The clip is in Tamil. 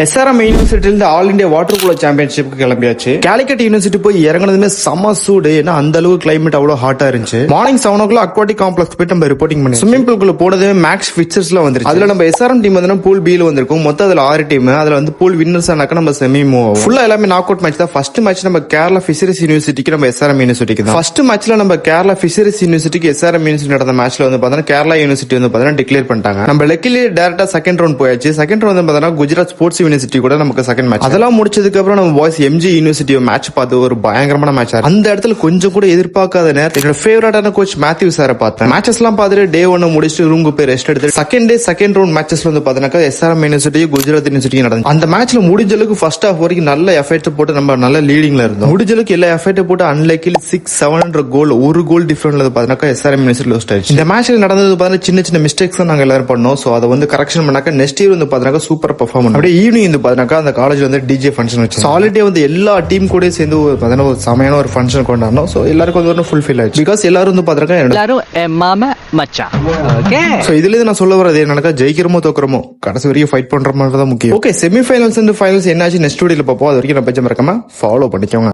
SRM யூனிவர்சிட்டியில all India water polo championship கிளம்பியாச்சு. கேலிக்கட் யூனிவர்சிட்டி போய் இறங்குனதுமே செம சூடு. ஏன்னா அந்த அளவுக்கு கிளைமேட் அவ்வளவு ஹாட்டா இருந்துச்சு. மார்னிங் 7 o'clock அக்வாட்டிக் காம்ப்ளெக்ஸ் போயிட்டு நம்ம ரிப்போர்ட்டிங் பண்ணி ஸ்விமிங் பூல்குள்ள போனதே மேக்ஸ் பிக்சர்ஸ்ல வந்துருச்சு. அதுல நம்ம SRM டீம் வந்து பூல் பில வந்திருக்கும். மொத்தம் அதுல 6 டீம். அதுல வந்து பூல் வின்னர்ஸ் ஆனாக்க நம்ம செமி மூவ் ஆகும். ஃபுல்லா எல்லாமே நாக் அவுட் மேட்ச் தான். ஃபர்ஸ்ட் மேட்ச் நம்ம கேரளா ஃபிஷரிஸ் யூனிவர்சிட்டிக்கு நம்ம SRM யூனிவர்சிட்டிக்கு தான். ஃபர்ஸ்ட் மேட்ச்ல நம்ம கேரளா ஃபிஷரிஸ் யூனிவர்சிட்டிக்கு SRM யூனிவர்சிட்டி நடந்த மேட்ச்ல வந்து பாத்தீங்கன்னா கேரளா யூனிவர்சிட்டி வந்து பாத்தீங்கன்னா டிக்ளேர் பண்ணிட்டாங்க. நம்ம லக்கிலி டைரக்டா செகண்ட் ரவுண்ட் போயாச்சு. செகண்ட் ரவுண்ட் வந்து பாத்தீங்கன்னா குஜராத் ஸ்போர்ட்ஸ் யூனிவர்சிட்டி கூட நமக்கு செகண்ட் மேட்ச். அதெல்லாம் முடிச்சதுக்கு அப்புறம் நம்ம பாய்ஸ் MG யூனிவர்சிட்டி மேட்ச் பார்த்து ஒரு பயங்கரமான மேட்ச். அந்த இடத்துல கொஞ்சம் கூட எதிர்பார்க்காத நேரத்தில் என்னோட ஃபேவரட்டான கோச் மேத்யூ சாரை பார்த்தேன். மேட்சஸ் எல்லாம் பார்த்துட்டு டே 1 முடிச்சுட்டு ரூமுக்கு போய் ரெஸ்ட் எடுத்து செகண்ட் டே செகண்ட் ரவுண்ட் மேட்சஸ்ல வந்து பாத்தீங்கன்னா SRM யூனிவர்சிட்டி குஜராத் யூனிவர்சிட்டி நடந்தது. அந்த மேட்ச்ல முடிஞ்ச அளவுக்கு ஃபர்ஸ்ட் ஹாஃப் வரைக்கும் நல்ல எஃபர்ட் போட்டு நம்ம நல்ல லீடிங்ல இருந்தோம். முடிஞ்ச அளவுக்கு எல்லா எஃபர்ட் போட்டு அன்லைக்கில் 6-7 கோல் ஒரு கோல் டிஃபரன்ட்ல பாத்தீங்கன்னா SRM யூனிவர்சிட்டி லாஸ்ட் ஆயிடுச்சு. இந்த மேட்ச்ல நடந்தது பாத்தீங்கன்னா சின்ன சின்ன மிஸ்டேக்ஸ் நாங்க எல்லாரும் பண்ணோம். சோ அதை வந்து கரெக்ஷன் பண்ணாக்க நெக்ஸ்ட் இயர் வந்து பாத்தீங்கன்னா சூப்பர் பெர்ஃபார்ம் பண்ணோம். அப்படியே ஈவினிங் வந்து பாத்தீங்கன்னா அந்த காலேஜ்ல வந்து DJ ஃபங்க்ஷன் வச்சு சாலிடே வந்து எல்லா டீம் கூட சேர்ந்து பாத்தீங்கன்னா ஒரு சமையான ஒரு ஃபங்க்ஷன் கொண்டாடணும். சோ எல்லாருக்கும் வந்து ஒரு ஃபுல்ஃபில் ஆயிடுச்சு. பிகாஸ் எல்லாரும் வந்து பாத்தீங்கன்னா எல்லாரும் மாமா மச்சான். ஓகே, சோ இதுல இருந்து நான் சொல்ல வரது என்னன்னா ஜெயிக்கிறமோ தோக்குறமோ கடைசி வரைக்கும் ஃபைட் பண்ற மாதிரி தான் முக்கியம். Okay, semi finals and finals என்னாச்சு நெக்ஸ்ட் வீடியோல பார்ப்போம். அது வரைக்கும் நம்ம பேஜ் மறக்காம ஃபாலோ பண்ணிக்கோங்க.